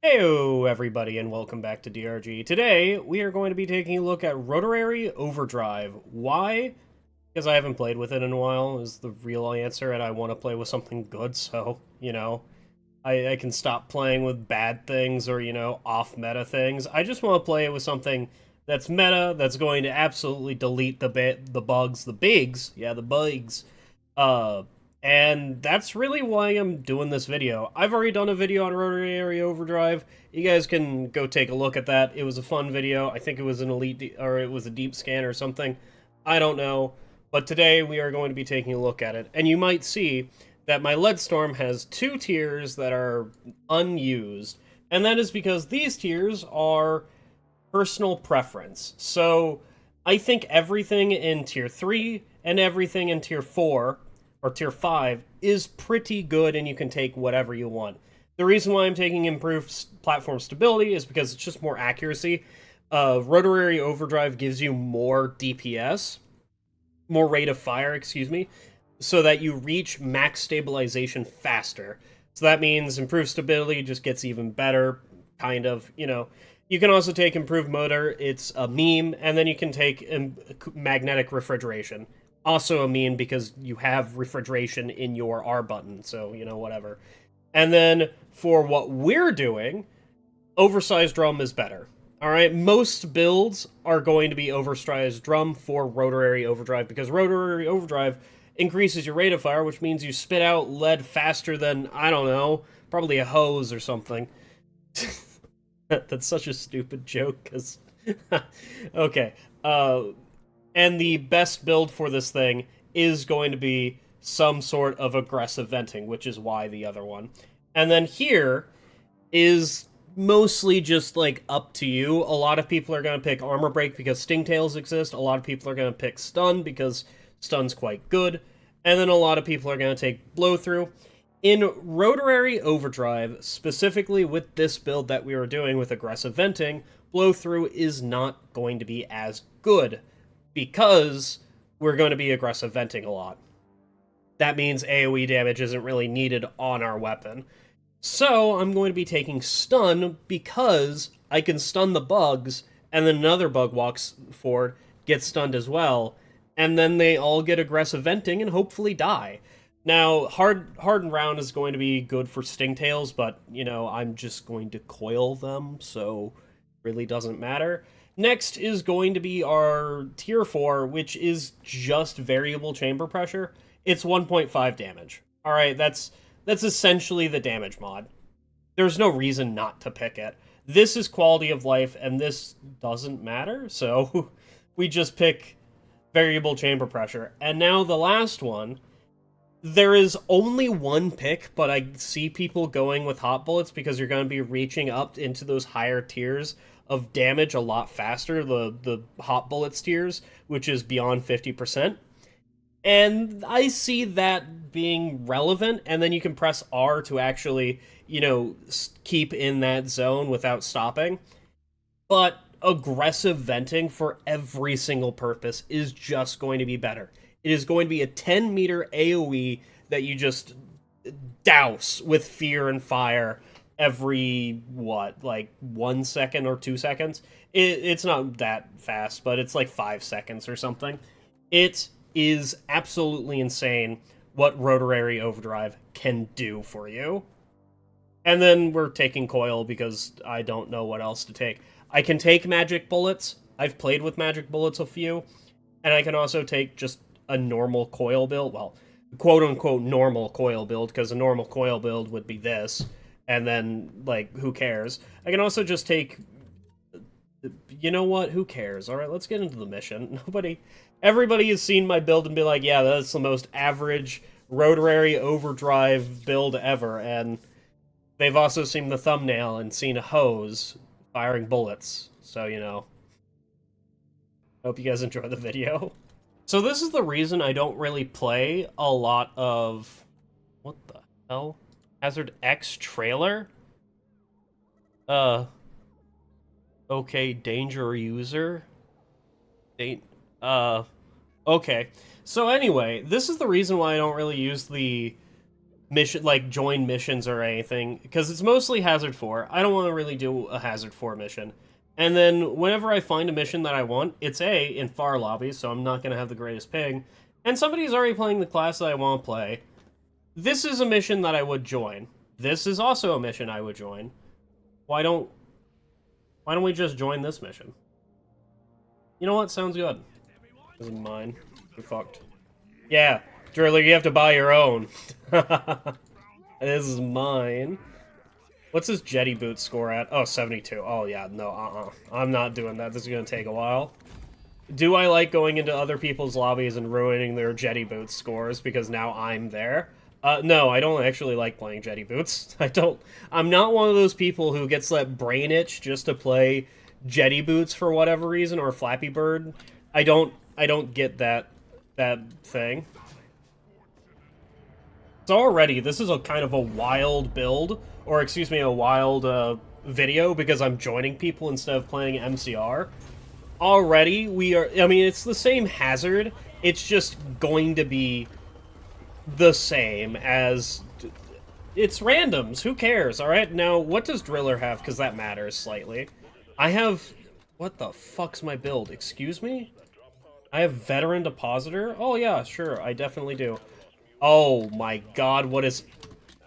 Heyo everybody and welcome back to DRG. Today we are going to be taking a look at Rotary Overdrive. Why? Because I haven't played with it in a while is the real answer, and I want to play with something good, so, I can stop playing with bad things or, off-meta things. I just want to play with something that's meta, that's going to absolutely delete the bugs, the bigs, yeah, the bugs, uh, and that's really why I'm doing this video. I've already done a video on Rotary Overdrive. You guys can go take a look at that. It was a fun video. I think it was an or it was a deep scan or something. I don't know. But today we are going to be taking a look at it. And you might see that my lead storm has two tiers that are unused. And that is because these tiers are personal preference. So I think everything in tier 3 and everything in tier 4 or tier 5 is pretty good, and you can take whatever you want. The reason why I'm taking improved platform stability is because it's just more accuracy. Rotary Overdrive gives you more DPS, more rate of fire, excuse me, so that you reach max stabilization faster. So that means improved stability just gets even better, kind of, You can also take improved motor, it's a meme, and then you can take magnetic refrigeration. Also a meme because you have refrigeration in your R button, so, whatever. And then for what we're doing, oversized drum is better. Alright, most builds are going to be oversized drum for Rotary Overdrive, because Rotary Overdrive increases your rate of fire, which means you spit out lead faster than, I don't know, probably a hose or something. That's such a stupid joke, because... okay, and the best build for this thing is going to be some sort of aggressive venting, which is why the other one. And then here is mostly just, like, up to you. A lot of people are going to pick Armor Break because Stingtails exist. A lot of people are going to pick Stun because Stun's quite good. And then a lot of people are going to take Blow Through. In Rotary Overdrive, specifically with this build that we were doing with aggressive venting, Blow Through is not going to be as good, because we're going to be aggressive venting a lot. That means AoE damage isn't really needed on our weapon. So I'm going to be taking stun because I can stun the bugs, and then another bug walks forward, gets stunned as well, and then they all get aggressive venting and hopefully die. Now, hardened round is going to be good for Stingtails, but, I'm just going to coil them, so it really doesn't matter. Next is going to be our tier 4, which is just variable chamber pressure. It's 1.5 damage. Alright, that's essentially the damage mod. There's no reason not to pick it. This is quality of life, and this doesn't matter, so we just pick variable chamber pressure. And now the last one, there is only one pick, but I see people going with hot bullets because you're going to be reaching up into those higher tiers of damage a lot faster, the hot bullets tiers, which is beyond 50%. And I see that being relevant, and then you can press R to actually, keep in that zone without stopping. But aggressive venting for every single purpose is just going to be better. It is going to be a 10-meter AoE that you just douse with fear and fire every, 1 second or 2 seconds? It's not that fast, but it's like 5 seconds or something. It is absolutely insane what Rotary Overdrive can do for you. And then we're taking coil because I don't know what else to take. I can take magic bullets. I've played with magic bullets a few. And I can also take just a normal coil build. Well, quote-unquote normal coil build, because a normal coil build would be this. And then, who cares? I can also just take... You know what? Who cares? Alright, let's get into the mission. Everybody has seen my build and be like, yeah, that's the most average Rotary Overdrive build ever, and they've also seen the thumbnail and seen a hose firing bullets, so, Hope you guys enjoy the video. So this is the reason I don't really play a lot of... What the hell? Hazard X trailer? Okay, danger user? Okay. So anyway, this is the reason why I don't really use the mission, like join missions or anything, because it's mostly Hazard 4. I don't want to really do a Hazard 4 mission. And then whenever I find a mission that I want, it's in far lobbies, so I'm not going to have the greatest ping. And somebody's already playing the class that I want to play. This is a mission that I would join. This is also a mission I would join. Why don't we just join this mission? You know what? Sounds good. This is mine. You're fucked. Yeah, Driller, you have to buy your own. This is mine. What's his jetty boot score at? Oh, 72. Oh, yeah, no, I'm not doing that. This is going to take a while. Do I like going into other people's lobbies and ruining their jetty boots scores because now I'm there? No, I don't actually like playing jetty boots. I'm not one of those people who gets that brain itch just to play jetty boots for whatever reason, or Flappy Bird. I don't get that thing. So already, this is a kind of a wild build, or excuse me, a wild video, because I'm joining people instead of playing MCR. Already, I mean, it's the same Hazard, it's just going to be the same as... It's randoms, who cares, alright? Now, what does Driller have, because that matters slightly. I have... What the fuck's my build? Excuse me? I have Veteran Depositor? Oh yeah, sure, I definitely do. Oh my god, what is...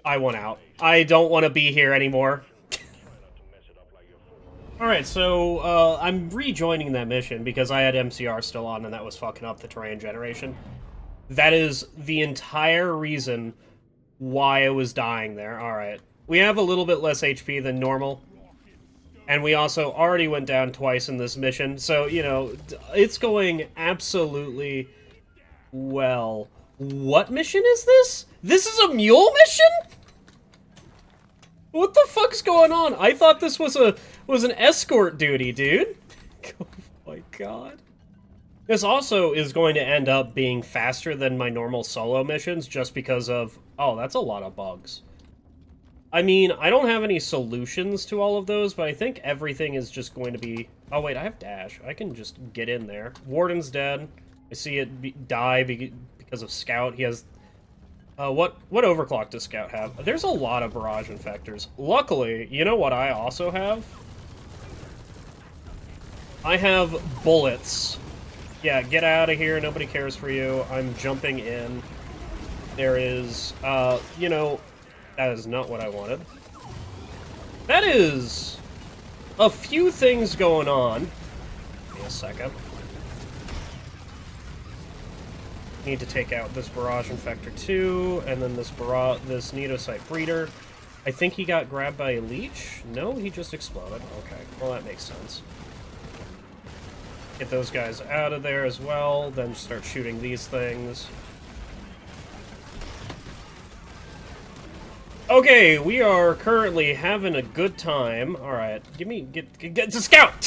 I want out. I don't want to be here anymore. Alright, so, I'm rejoining that mission because I had MCR still on and that was fucking up the terrain generation. That is the entire reason why I was dying there. Alright. We have a little bit less HP than normal. And we also already went down twice in this mission, so, you know, it's going absolutely well. What mission is this? This is a mule mission? What the fuck's going on? I thought this was an escort duty, dude. Oh my god. This also is going to end up being faster than my normal solo missions just because of... Oh, that's a lot of bugs. I mean, I don't have any solutions to all of those, but I think everything is just going to be... Oh wait, I have dash. I can just get in there. Warden's dead. I see it die because of Scout. He has... what overclock does Scout have? There's a lot of barrage infectors. Luckily, you know what I also have? I have bullets. Yeah, get out of here. Nobody cares for you. I'm jumping in. There is, you know, that is not what I wanted. That is a few things going on. Give me a second. Need to take out this barrage infector too, and then this Neocyte breeder. I think he got grabbed by a leech. No, he just exploded. Okay, well that makes sense. Get those guys out of there as well, then start shooting these things. Okay, we are currently having a good time. Alright, get to Scout!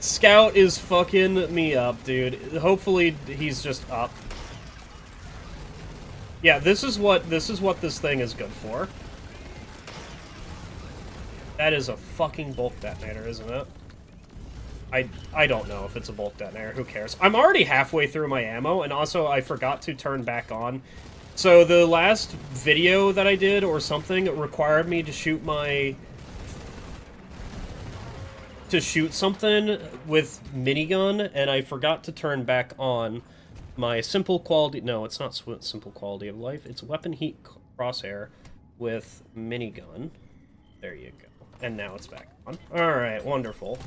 Scout is fucking me up, dude. Hopefully he's just up. Yeah, this is what this thing is good for. That is a fucking bulk detonator, isn't it? I don't know if it's a bulk detonator, who cares? I'm already halfway through my ammo, and also I forgot to turn back on. So the last video that I did, or something, required me to shoot something with minigun, and I forgot to turn back on my simple quality... No, it's not simple quality of life. It's weapon heat crosshair with minigun. There you go. And now it's back on. Alright, wonderful.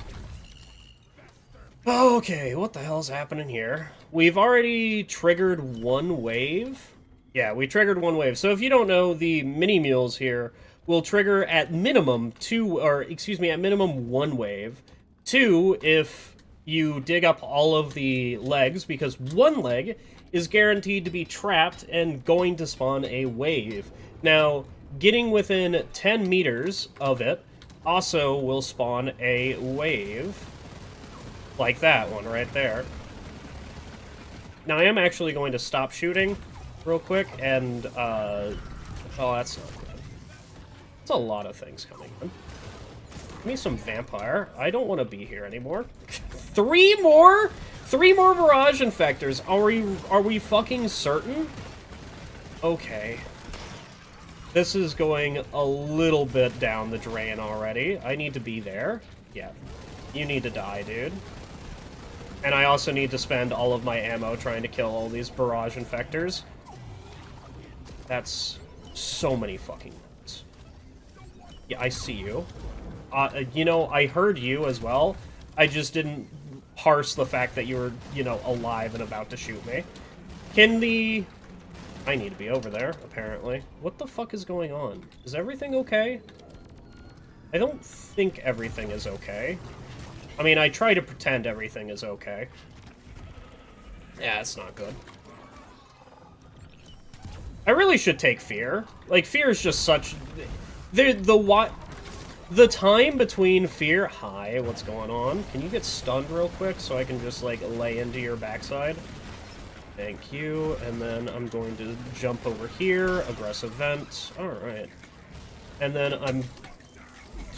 Okay, what the hell's happening here? We've already triggered one wave. Yeah, we triggered one wave. So if you don't know, the mini mules here will trigger at minimum at minimum one wave. 2 if you dig up all of the legs, because one leg is guaranteed to be trapped and going to spawn a wave. Now, getting within 10 meters of it also will spawn a wave. Like that one right there. Now, I am actually going to stop shooting real quick, and, oh, that's not good. That's a lot of things coming in. Give me some vampire. I don't want to be here anymore. 3 more? 3 more barrage infectors. Are we fucking certain? Okay. This is going a little bit down the drain already. I need to be there. Yeah. You need to die, dude. And I also need to spend all of my ammo trying to kill all these barrage infectors. That's so many fucking notes. Yeah, I see you. You know, I heard you as well. I just didn't parse the fact that you were, you know, alive and about to shoot me. Can the... I need to be over there, apparently. What the fuck is going on? Is everything okay? I don't think everything is okay. I mean, I try to pretend everything is okay. Yeah, it's not good. I really should take fear. Like, fear is just such... The time between fear... Hi, what's going on? Can you get stunned real quick so I can just, like, lay into your backside? Thank you. And then I'm going to jump over here. Aggressive vent. Alright. And then I'm...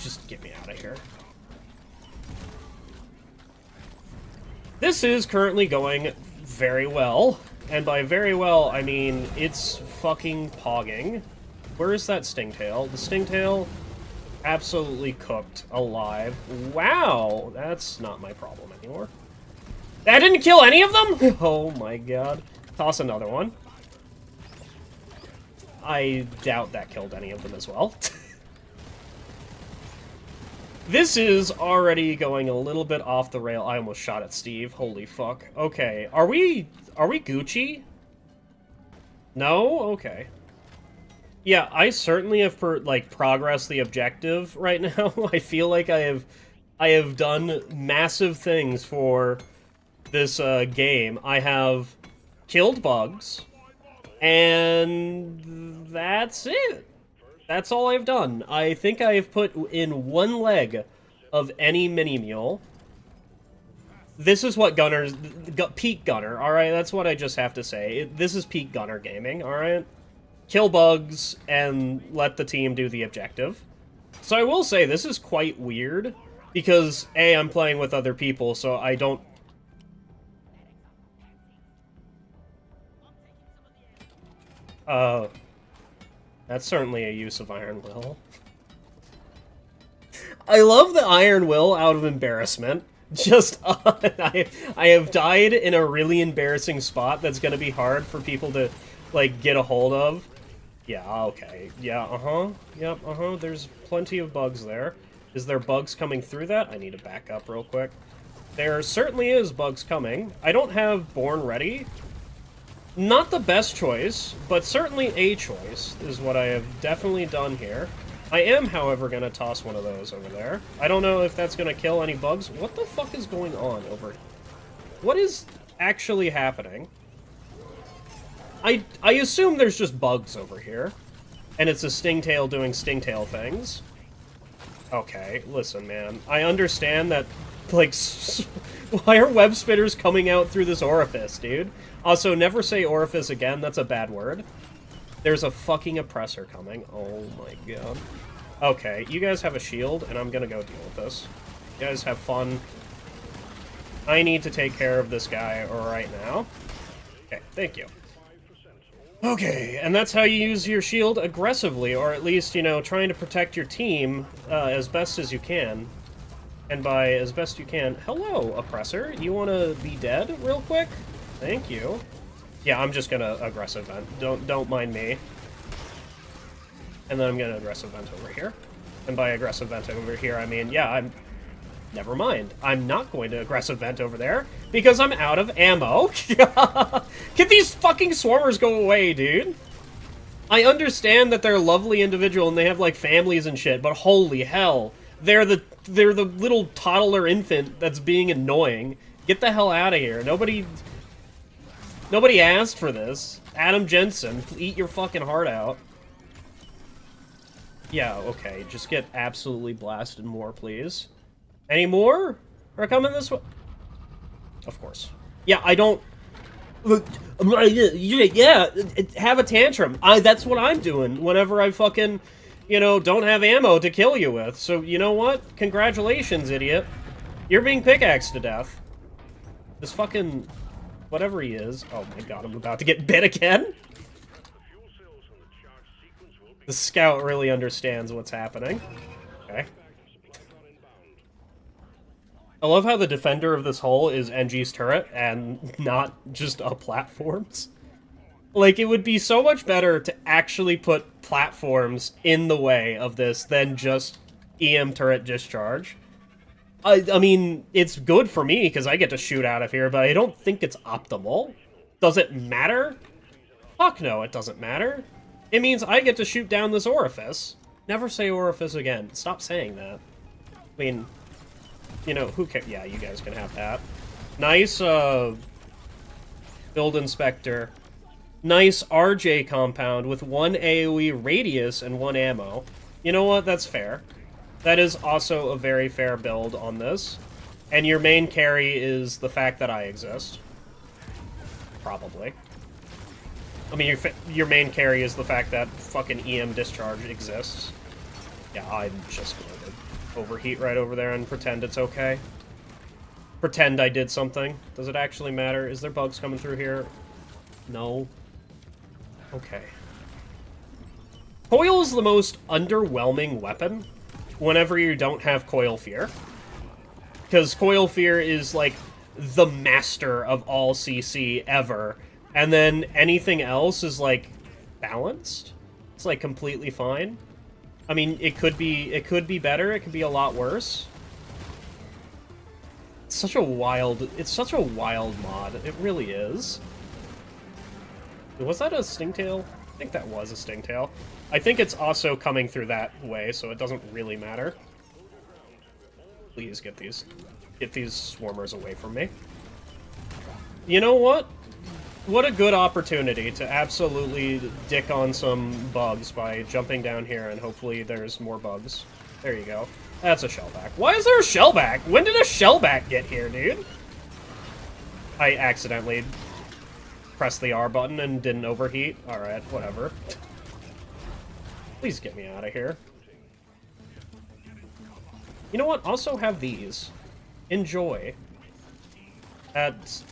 Just get me out of here. This is currently going very well. And by very well, I mean it's fucking pogging. Where is that stingtail? The stingtail... absolutely cooked alive. Wow, that's not my problem anymore. That didn't kill any of them? Oh my god. Toss another one. I doubt that killed any of them as well. This is already going a little bit off the rail. I almost shot at Steve. Holy fuck. Okay, are we Gucci? No? Okay. Yeah, I certainly have progressed the objective right now. I feel like I have done massive things for this game. I have killed bugs, and that's it. That's all I've done. I think I have put in one leg of any mini-mule. This is what gunners... peak gunner, alright? That's what I just have to say. This is peak gunner gaming, alright? Kill bugs, and let the team do the objective. So I will say, this is quite weird, because, A, I'm playing with other people, so I don't... That's certainly a use of Iron Will. I love the Iron Will out of embarrassment. Just, I have died in a really embarrassing spot that's gonna be hard for people to, like, get a hold of. Yeah, okay. Yeah, Yep, There's plenty of bugs there. Is there bugs coming through that? I need to back up real quick. There certainly is bugs coming. I don't have Born ready. Not the best choice, but certainly a choice is what I have definitely done here. I am, however, going to toss one of those over there. I don't know if that's going to kill any bugs. What the fuck is going on over here? What is actually happening? I assume there's just bugs over here. And it's a stingtail doing stingtail things. Okay, listen, man. I understand that, like, why are web spitters coming out through this orifice, dude? Also, never say orifice again, that's a bad word. There's a fucking oppressor coming. Oh my god. Okay, you guys have a shield, and I'm gonna go deal with this. You guys have fun. I need to take care of this guy right now. Okay, thank you. Okay, and that's how you use your shield aggressively, or at least, you know, trying to protect your team as best as you can. And by as best you can... Hello, oppressor. You want to be dead real quick? Thank you. Yeah, I'm just gonna aggressive vent. Don't mind me. And then I'm gonna aggressive vent over here. And by aggressive vent over here, I mean, yeah, never mind. I'm not going to aggressive vent over there, because I'm out of ammo. Get these fucking swarmers go away, dude. I understand that they're a lovely individual and they have, like, families and shit, but holy hell. They're the little toddler infant that's being annoying. Get the hell out of here. Nobody asked for this. Adam Jensen, eat your fucking heart out. Yeah, okay, just get absolutely blasted more, please. Any more? Are coming this way? Of course. Yeah, I don't... Yeah, have a tantrum. That's what I'm doing whenever I fucking, you know, don't have ammo to kill you with. So, you know what? Congratulations, idiot. You're being pickaxed to death. This fucking... whatever he is. Oh my god, I'm about to get bit again? The scout really understands what's happening. Okay. I love how the defender of this hull is NG's turret and not just a platforms. Like, it would be so much better to actually put platforms in the way of this than just EM turret discharge. I mean, it's good for me because I get to shoot out of here, but I don't think it's optimal. Does it matter? Fuck no, it doesn't matter. It means I get to shoot down this orifice. Never say orifice again. Stop saying that. I mean, you know, who cares? Yeah, you guys can have that. Nice, build inspector. Nice RJ compound with 1 AoE radius and 1 ammo. You know what? That's fair. That is also a very fair build on this. And your main carry is the fact that I exist. Probably. I mean, your main carry is the fact that fucking EM discharge exists. Yeah, I'm just going to overheat right over there and pretend it's okay. Pretend I did something. Does it actually matter? Is there bugs coming through here? No. Okay. Coil is the most underwhelming weapon whenever you don't have Coil Fear. Because Coil Fear is, like, the master of all CC ever. And then anything else is, like, balanced. It's, like, completely fine. I mean, it could be better, it could be a lot worse. It's such a wild mod. It really is. Was that a Stingtail? I think that was a Stingtail. I think it's also coming through that way, so it doesn't really matter. Please get these swarmers away from me. You know what? What a good opportunity to absolutely dick on some bugs by jumping down here, and hopefully there's more bugs. There you go. That's a shellback. Why is there a shellback? When did a shellback get here, dude? I accidentally pressed the R button and didn't overheat. Alright, whatever. Please get me out of here. You know what? Also have these. Enjoy. That's...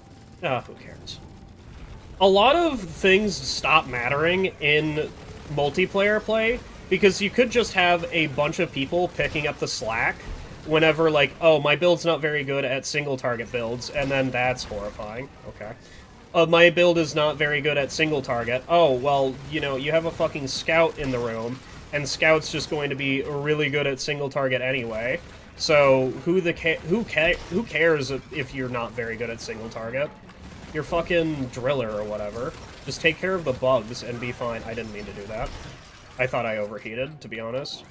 who cares? A lot of things stop mattering in multiplayer play because you could just have a bunch of people picking up the slack whenever, like, oh, my build's not very good at single target builds, and then that's horrifying. Okay. My build is not very good at single target. Oh, well, you know, you have a fucking scout in the room, and scout's just going to be really good at single target anyway. So who cares if you're not very good at single target? You're fucking driller or whatever. Just take care of the bugs and be fine. I didn't mean to do that. I thought I overheated, to be honest.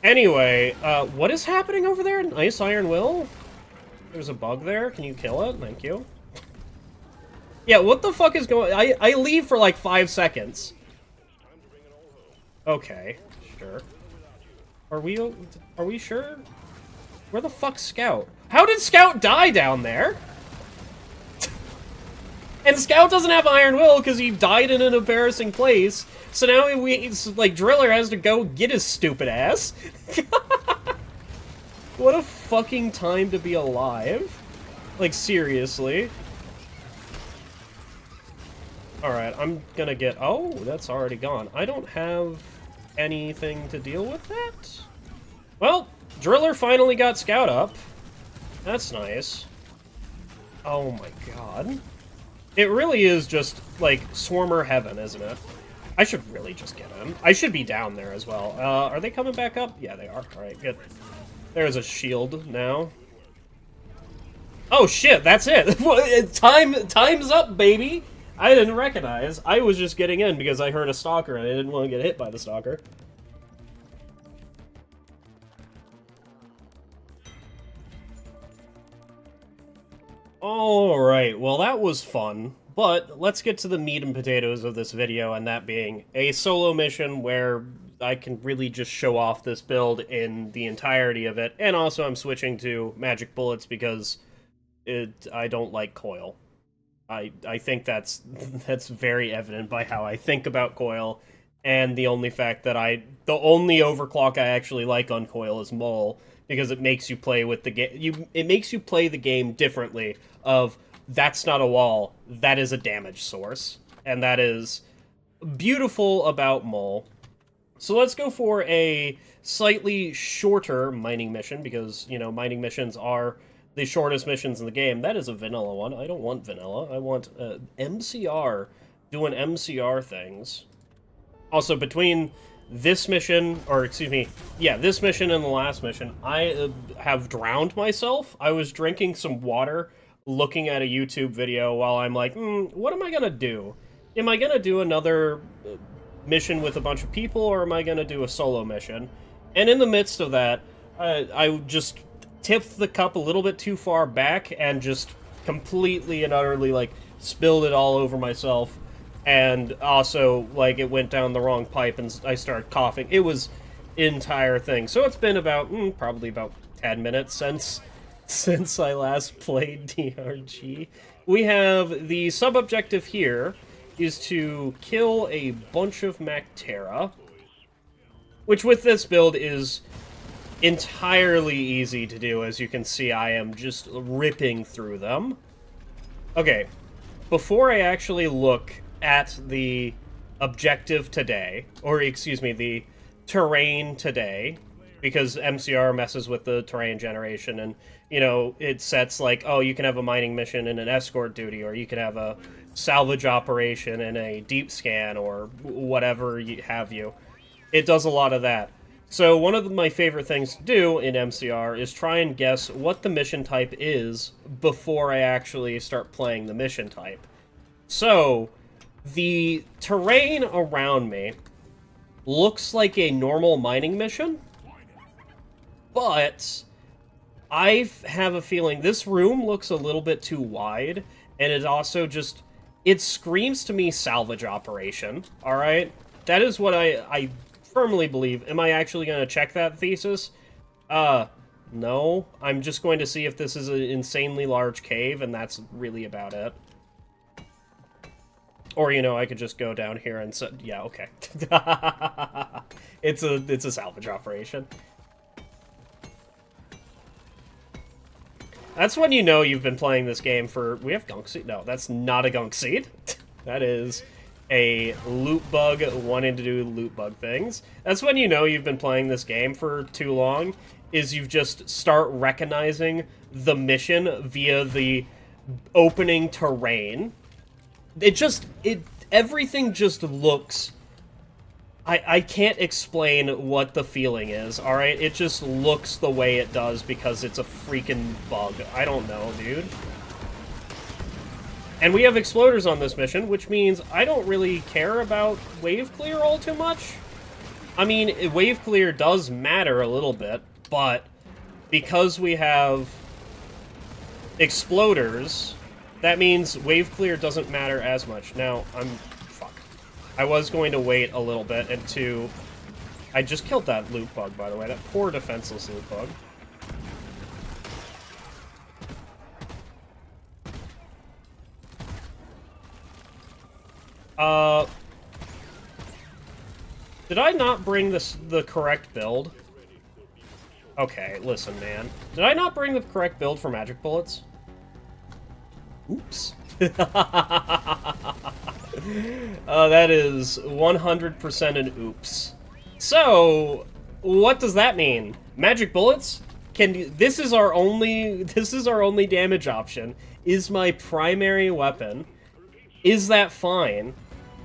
Anyway, what is happening over there? Nice Iron Will? There's a bug there. Can you kill it? Thank you. Yeah, what the fuck is going... I leave for like 5 seconds. Okay, sure. Are we sure? Where the fuck's Scout? How did Scout die down there? And Scout doesn't have Iron Will because he died in an embarrassing place. So now like, Driller has to go get his stupid ass. What a fucking time to be alive. Like, seriously. Alright, I'm gonna get... Oh, that's already gone. I don't have anything to deal with that. Well, Driller finally got Scout up. That's nice. Oh my god. It really is just, like, Swarmer heaven, isn't it? I should really just get him. I should be down there as well. Are they coming back up? Yeah, they are. Alright, good. There's a shield now. Oh shit, that's it! Time's up, baby! I didn't recognize. I was just getting in because I heard a stalker and I didn't want to get hit by the stalker. Alright, well that was fun, but let's get to the meat and potatoes of this video, and that being a solo mission where I can really just show off this build in the entirety of it, and also I'm switching to magic bullets because I don't like coil. I think that's very evident by how I think about coil, and the only fact that the only overclock I actually like on coil is mole, because it makes you play with the game. It makes you play the game differently. Of that's not a wall, that is a damage source, and that is beautiful about Mole. So let's go for a slightly shorter mining mission, because, you know, mining missions are the shortest missions in the game. That is a vanilla one. I don't want vanilla. I want MCR, doing MCR things. Also, between this mission, or excuse me, yeah, this mission and the last mission, I have drowned myself. I was drinking some water, looking at a YouTube video while I'm like, what am I gonna do? Am I gonna do another mission with a bunch of people, or am I gonna do a solo mission? And in the midst of that, I just tipped the cup a little bit too far back and just completely and utterly, like, spilled it all over myself. And also, like, it went down the wrong pipe and I started coughing. It was entire thing. So it's been about, probably about 10 minutes since I last played DRG. We have the sub-objective here is to kill a bunch of Mactera, which with this build is entirely easy to do. As you can see, I am just ripping through them. Okay, before I actually look at the objective today, or excuse me, the terrain today, because MCR messes with the terrain generation, and, you know, it sets like, oh, you can have a mining mission and an escort duty, or you can have a salvage operation and a deep scan, or whatever have you. It does a lot of that. So one of my favorite things to do in MCR is try and guess what the mission type is before I actually start playing the mission type. So the terrain around me looks like a normal mining mission, but I have a feeling this room looks a little bit too wide, and it also just, it screams to me salvage operation, alright? That is what I firmly believe. Am I actually going to check that thesis? No. I'm just going to see if this is an insanely large cave, and that's really about it. Or, you know, I could just go down here and yeah, okay. It's a salvage operation. That's when you know you've been playing this game for... We have gunk seed? No, that's not a gunk seed. That is a loot bug wanting to do loot bug things. That's when you know you've been playing this game for too long, is you just start recognizing the mission via the opening terrain. Everything just looks... I can't explain what the feeling is, alright? It just looks the way it does because it's a freaking bug. I don't know, dude. And we have exploders on this mission, which means I don't really care about wave clear all too much. I mean, wave clear does matter a little bit, but because we have exploders, that means wave clear doesn't matter as much. Now, I was going to wait a little bit until... I just killed that loot bug, by the way. That poor defenseless loot bug. Did I not bring the correct build? Okay, listen, man. Did I not bring the correct build for magic bullets? Oops. That is 100% an oops. So, what does that mean? Magic bullets? This is our only damage option. Is my primary weapon. Is that fine?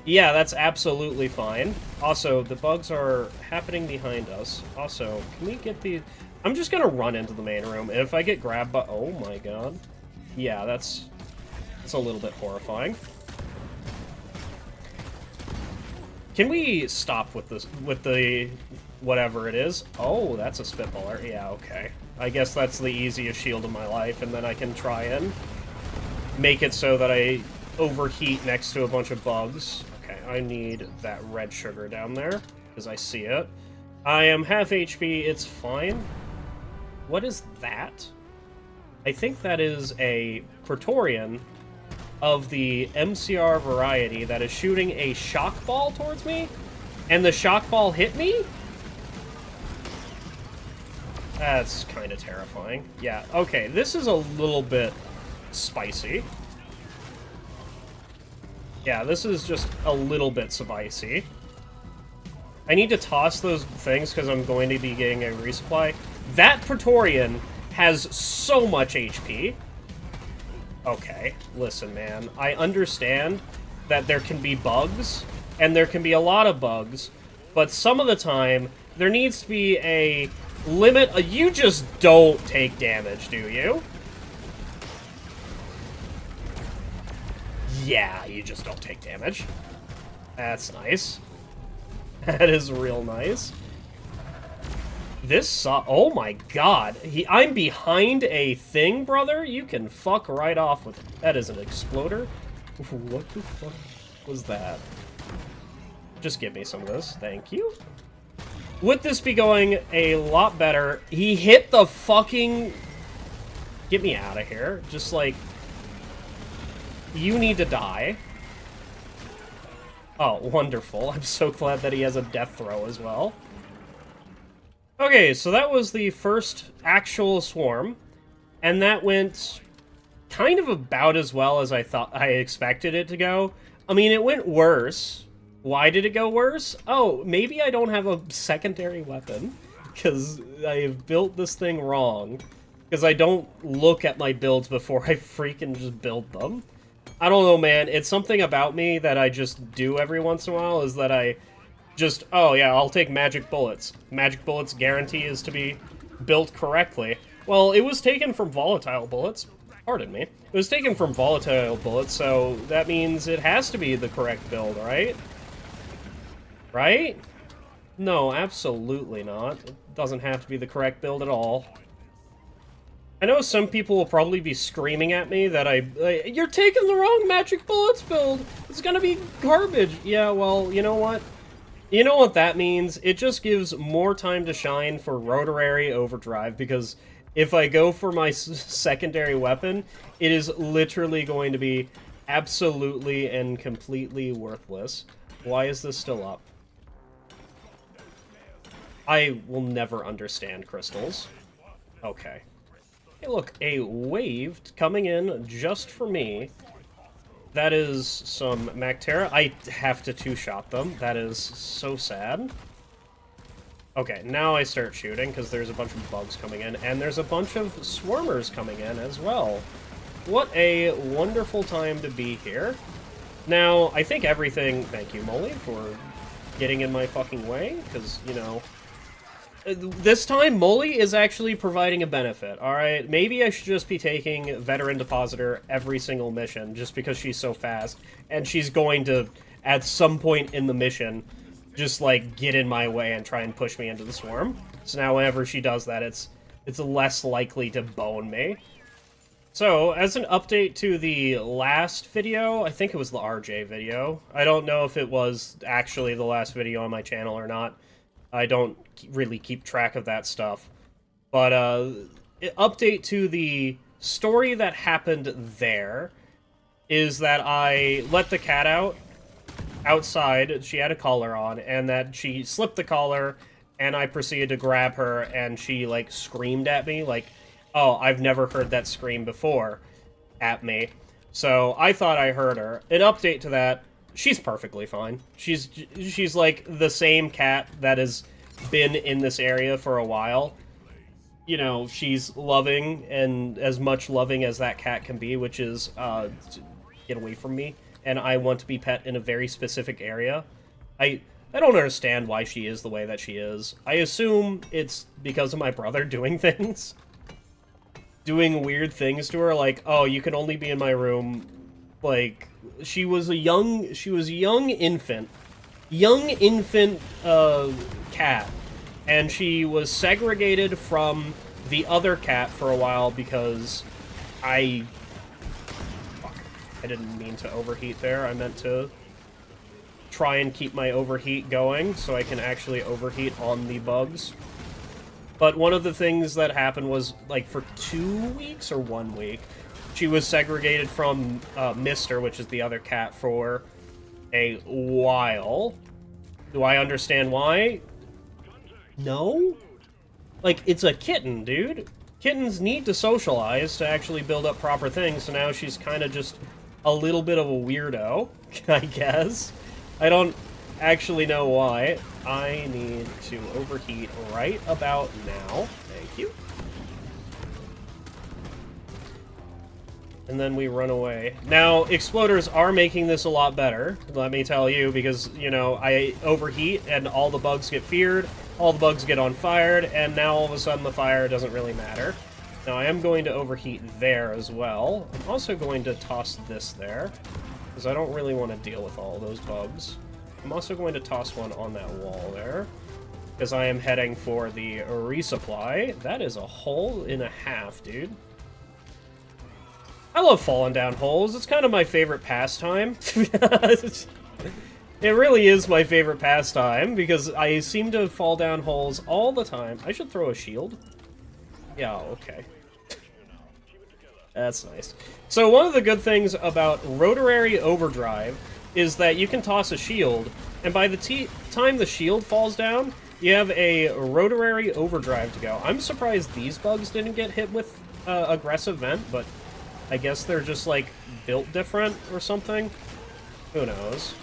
Yeah, that's absolutely fine. Also, the bugs are happening behind us. Also, can we get the... I'm just gonna run into the main room, and if I get grabbed by... Oh my god. Yeah, that's a little bit horrifying. Can we stop with this, with the whatever it is? Oh, that's a spitballer. Yeah, okay. I guess that's the easiest shield of my life, and then I can try and make it so that I overheat next to a bunch of bugs. Okay, I need that red sugar down there, because I see it. I am half HP, it's fine. What is that? I think that is a Praetorian of the MCR variety that is shooting a shock ball towards me, and the shock ball hit me? That's kind of terrifying. Yeah, okay, this is a little bit spicy. Yeah, this is just a little bit spicy. I need to toss those things because I'm going to be getting a resupply. That Praetorian has so much HP. Okay, listen, man. I understand that there can be bugs, and there can be a lot of bugs, but some of the time, there needs to be a limit. You just don't take damage, do you? Yeah, you just don't take damage. That's nice. That is real nice. This oh my god. I'm behind a thing, brother? You can fuck right off with it. That is an exploder? What the fuck was that? Just give me some of this. Thank you. Would this be going a lot better? He hit the fucking... Get me out of here. Just like... You need to die. Oh, wonderful. I'm so glad that he has a death throw as well. Okay, so that was the first actual swarm, and that went kind of about as well as I expected it to go. I mean, it went worse. Why did it go worse? Oh, maybe I don't have a secondary weapon, because I have built this thing wrong, because I don't look at my builds before I freaking just build them. I don't know, man. It's something about me that I just do every once in a while, is that I just, oh yeah, I'll take magic bullets. Magic bullets guarantee is to be built correctly. Well, it was taken from volatile bullets. Pardon me. It was taken from volatile bullets, so that means it has to be the correct build, right? Right? No, absolutely not. It doesn't have to be the correct build at all. I know some people will probably be screaming at me that you're taking the wrong magic bullets build! It's gonna be garbage! Yeah, well, you know what? You know what that means? It just gives more time to shine for Rotary Overdrive, because if I go for my secondary weapon, it is literally going to be absolutely and completely worthless. Why is this still up? I will never understand crystals. Okay. Hey, look, a wave coming in just for me. That is some Mactera. I have to two-shot them. That is so sad. Okay, now I start shooting, because there's a bunch of bugs coming in, and there's a bunch of swarmers coming in as well. What a wonderful time to be here. Now, I think everything... Thank you, Molly, for getting in my fucking way, because, you know... This time, Molly is actually providing a benefit, alright? Maybe I should just be taking Veteran Depositor every single mission, just because she's so fast, and she's going to, at some point in the mission, just, like, get in my way and try and push me into the swarm. So now whenever she does that, it's less likely to bone me. So, as an update to the last video, I think it was the RJ video. I don't know if it was actually the last video on my channel or not. I don't really keep track of that stuff. But, update to the story that happened there is that I let the cat out outside. She had a collar on, and that she slipped the collar, and I proceeded to grab her, and she, like, screamed at me, like, oh, I've never heard that scream before at me. So I thought I heard her. An update to that, she's perfectly fine. She's like the same cat that has been in this area for a while. You know, she's loving, and as much loving as that cat can be, which is, get away from me. And I want to be pet in a very specific area. I don't understand why she is the way that she is. I assume it's because of my brother doing things. Doing weird things to her, like, oh, you can only be in my room. Like, she was a young infant cat, and she was segregated from the other cat for a while because I didn't mean to overheat there. I meant to try and keep my overheat going so I can actually overheat on the bugs. But one of the things that happened was, like, for 2 weeks or 1 week, she was segregated from Mister, which is the other cat, for a while. Do I understand why? No? Like, it's a kitten, dude. Kittens need to socialize to actually build up proper things, so now she's kind of just a little bit of a weirdo, I guess. I don't actually know why. I need to overheat right about now. Thank you. And then we run away. Now, exploders are making this a lot better, let me tell you, because, you know, I overheat and all the bugs get feared, all the bugs get on fired, and now all of a sudden the fire doesn't really matter. Now, I am going to overheat there as well. I'm also going to toss this there, because I don't really want to deal with all those bugs. I'm also going to toss one on that wall there, because I am heading for the resupply. That is a hole and a half, dude. I love falling down holes. It's kind of my favorite pastime. It really is my favorite pastime, because I seem to fall down holes all the time. I should throw a shield. Yeah, okay. That's nice. So one of the good things about Rotary Overdrive is that you can toss a shield, and by the time the shield falls down, you have a Rotary Overdrive to go. I'm surprised these bugs didn't get hit with aggressive vent, but I guess they're just, like, built different or something. Who knows?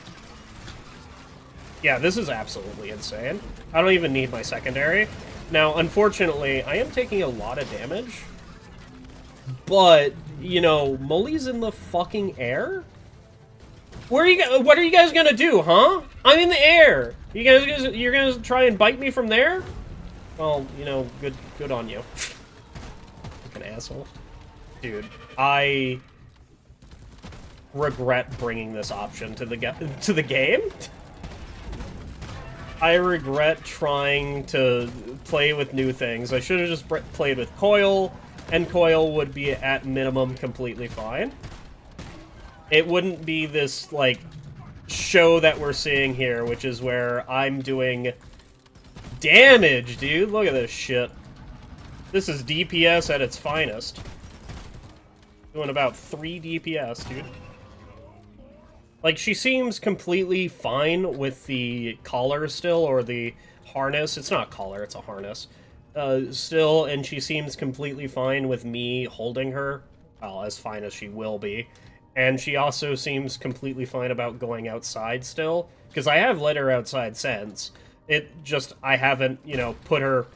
Yeah, this is absolutely insane. I don't even need my secondary. Now, unfortunately, I am taking a lot of damage. But, you know, Mully's in the fucking air? What are you guys gonna do, huh? I'm in the air! You're gonna try and bite me from there? Well, you know, good on you. Fucking asshole. Dude, I regret bringing this option to the game. I regret trying to play with new things. I should have just played with Coil, and Coil would be at minimum completely fine. It wouldn't be this, like, show that we're seeing here, which is where I'm doing damage, dude. Look at this shit. This is DPS at its finest. Doing about 3 DPS, dude. Like, she seems completely fine with the collar still, or the harness. It's not a collar, it's a harness. Still, and she seems completely fine with me holding her. Well, as fine as she will be. And she also seems completely fine about going outside still. Because I have let her outside since. It just, I haven't, you know, put her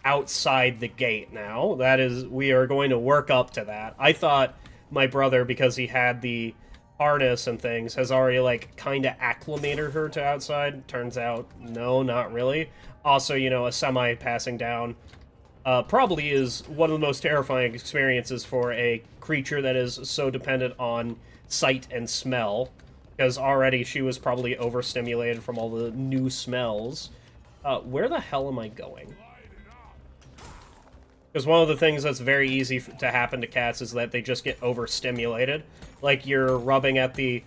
outside the gate now. That is, we are going to work up to that. I thought my brother, because he had the harness and things, has already, like, kind of acclimated her to outside. Turns out, no, not really. Also, you know, a semi passing down probably is one of the most terrifying experiences for a creature that is so dependent on sight and smell. Because already she was probably overstimulated from all the new smells. Where the hell am I going? Because one of the things that's very easy to happen to cats is that they just get overstimulated. Like, you're rubbing at the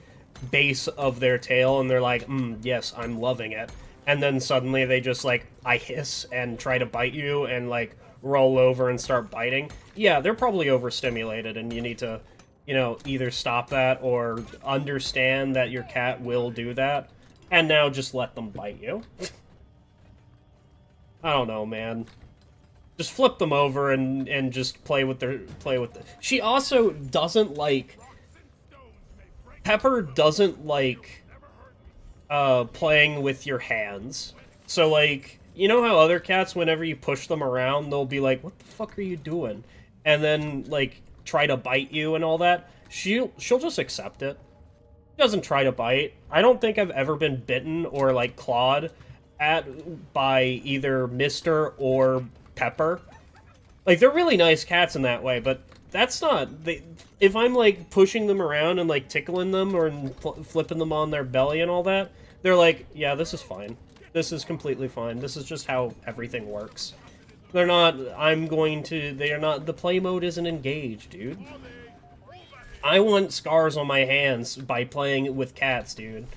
base of their tail, and they're like, yes, I'm loving it. And then suddenly they just, like, I hiss and try to bite you and, like, roll over and start biting. Yeah, they're probably overstimulated, and you need to, you know, either stop that or understand that your cat will do that, and now just let them bite you. I don't know, man. Just flip them over and just play with the... She also doesn't like... Pepper doesn't like playing with your hands. So, like, you know how other cats, whenever you push them around, they'll be like, what the fuck are you doing? And then, like, try to bite you and all that? She'll just accept it. She doesn't try to bite. I don't think I've ever been bitten or, like, clawed at by either Mister or Pepper. Like, they're really nice cats in that way, but that's not... if I'm, like, pushing them around and, like, tickling them or flipping them on their belly and all that, they're like, yeah, this is fine. This is completely fine. This is just how everything works. They're not... They're not... The play mode isn't engaged, dude. I want scars on my hands by playing with cats, dude.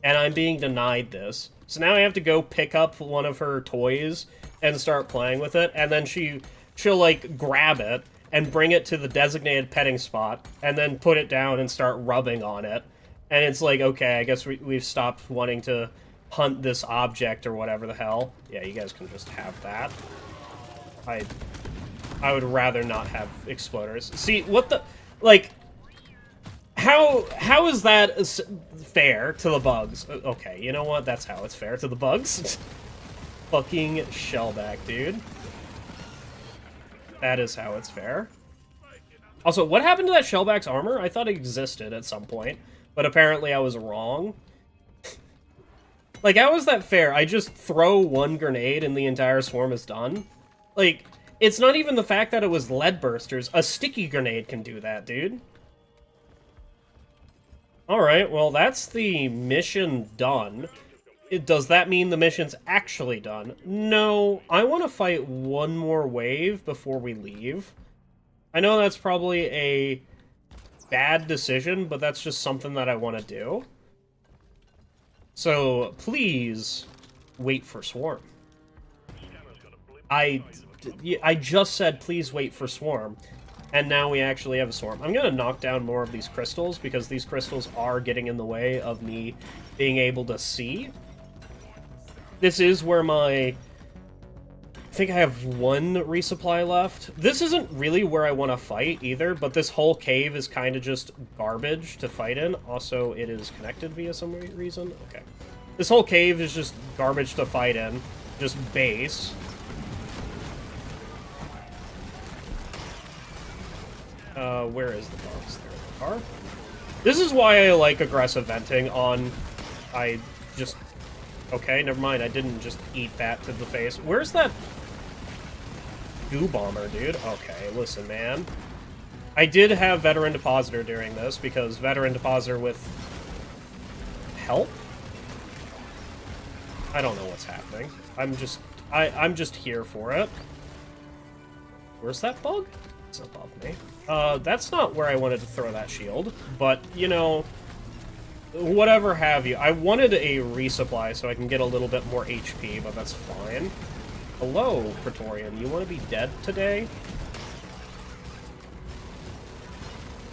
And I'm being denied this. So now I have to go pick up one of her toys and start playing with it, and then she'll, like, grab it and bring it to the designated petting spot, and then put it down and start rubbing on it. And it's like, okay, I guess we've stopped wanting to hunt this object or whatever the hell. Yeah, you guys can just have that. I would rather not have exploders. See, what the... Like, how is that fair to the bugs? Okay, you know what? That's how it's fair to the bugs. Fucking shellback, dude. That is how it's fair. Also, what happened to that shellback's armor? I thought it existed at some point, but apparently I was wrong. Like, how is that fair? I just throw one grenade and the entire swarm is done? Like, it's not even the fact that it was lead bursters. A sticky grenade can do that, dude. Alright, well, that's the mission done. Does that mean the mission's actually done? No, I want to fight one more wave before we leave. I know that's probably a bad decision, but that's just something that I want to do. So, please, wait for Swarm. I just said, please wait for Swarm. And now we actually have a Swarm. I'm going to knock down more of these crystals, because these crystals are getting in the way of me being able to see. This is where I think I have one resupply left. This isn't really where I want to fight either, but this whole cave is kind of just garbage to fight in. Also, it is connected via some reason. Okay. This whole cave is just garbage to fight in. Just base. Where is the box? There, the car. This is why I like aggressive venting on... Okay, never mind. I didn't just eat that to the face. Where's that goo bomber, dude? Okay, listen, man. I did have Veteran Depositor during this, because Veteran Depositor with help? I don't know what's happening. I'm just here for it. Where's that bug? It's above me. That's not where I wanted to throw that shield, but, you know... Whatever have you. I wanted a resupply so I can get a little bit more HP, but that's fine. Hello, Praetorian. You want to be dead today?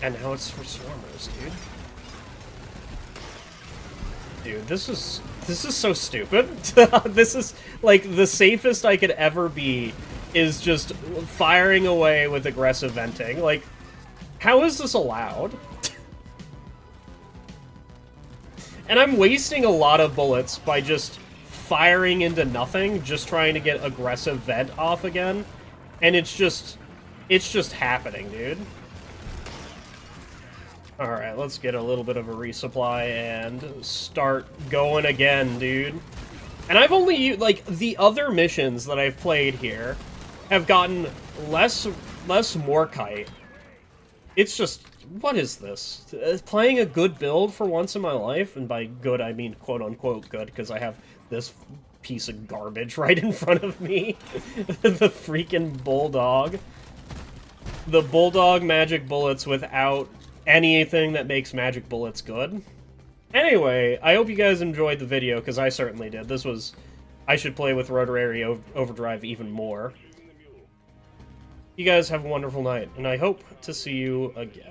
And now it's for Swarmers, dude. Dude, this is so stupid. This is, like, the safest I could ever be is just firing away with aggressive venting. Like, how is this allowed? And I'm wasting a lot of bullets by just firing into nothing, just trying to get aggressive vent off again. And it's just happening, dude. Alright, let's get a little bit of a resupply and start going again, dude. And I've only used, like, the other missions that I've played here have gotten less Morkite. It's just... What is this? Playing a good build for once in my life, and by good I mean quote-unquote good, because I have this piece of garbage right in front of me. The freaking Bulldog. The Bulldog magic bullets without anything that makes magic bullets good. Anyway, I hope you guys enjoyed the video, because I certainly did. This was... I should play with Rotary Overdrive even more. You guys have a wonderful night, and I hope to see you again.